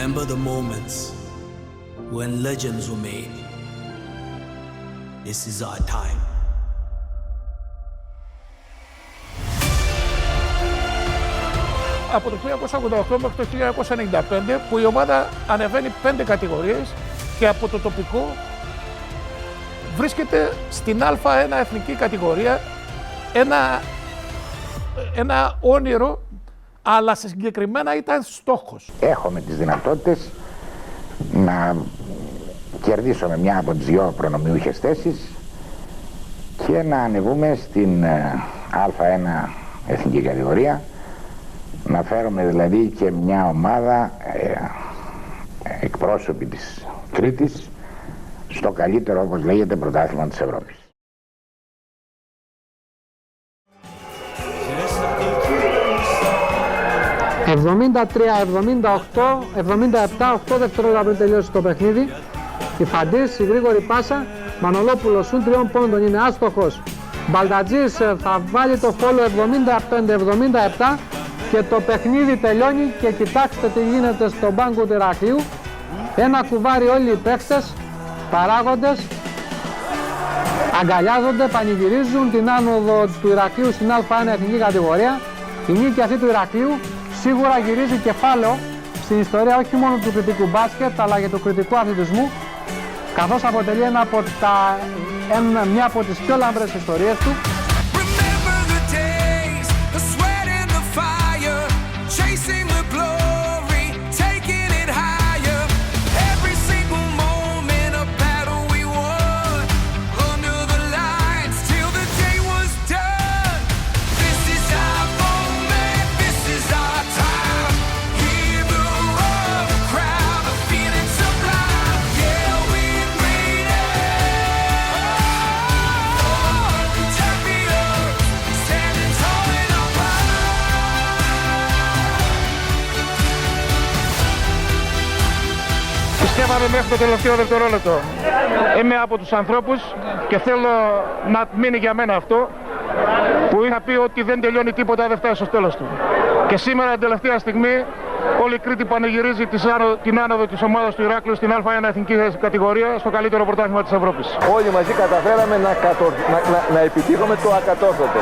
Remember the moments when legends were made. This is our time. Από το 1988 μέχρι το 1995 που η ομάδα ανεβαίνει 5 κατηγορίες και από το τοπικό βρίσκεται στην Α1 εθνική κατηγορία, ένα όνειρο, αλλά συγκεκριμένα ήταν στόχος. Έχουμε τις δυνατότητες να κερδίσουμε μια από τις δυο προνομιούχες θέσεις και να ανεβούμε στην Α1 εθνική κατηγορία, να φέρουμε δηλαδή και μια ομάδα εκπρόσωποι της Κρήτης στο καλύτερο, όπως λέγεται, πρωτάθλημα της Ευρώπης. «73, 78, 77, 8 δευτερόλεπτα πριν τελειώσει το παιχνίδι. Η Φαντής, η γρήγορη πάσα, Μανολόπουλος σουν 3 πόντων, είναι άστοχος. Μπαλτατζής θα βάλει το φόλο 75-77 και το παιχνίδι τελειώνει και κοιτάξτε τι γίνεται στον πάγκο του Ηρακλείου. Ένα κουβάρι όλοι οι παίχτες, παράγοντες, αγκαλιάζονται, πανηγυρίζουν την άνοδο του Ηρακλείου στην Α1 εθνική κατηγορία. Η νίκη αυτή του Ηρακλείου σίγουρα γυρίζει κεφάλαιο στην ιστορία όχι μόνο του κρητικού μπάσκετ αλλά και του κρητικού αθλητισμού, καθώς αποτελεί μια από τις πιο λαμπρές ιστορίες του. Πιστεύαμε μέχρι το τελευταίο δευτερόλεπτο. Είμαι από τους ανθρώπους και θέλω να μείνει για μένα αυτό που είχα πει ότι δεν τελειώνει τίποτα, δεν φτάσει στο τέλος του. Και σήμερα την τελευταία στιγμή όλη η Κρήτη πανηγυρίζει την άνοδο της ομάδας του Ηράκλειου στην Α1 εθνική κατηγορία στο καλύτερο πρωτάθλημα της Ευρώπης. Όλοι μαζί καταφέραμε να επιτύχουμε το ακατόρθωτο.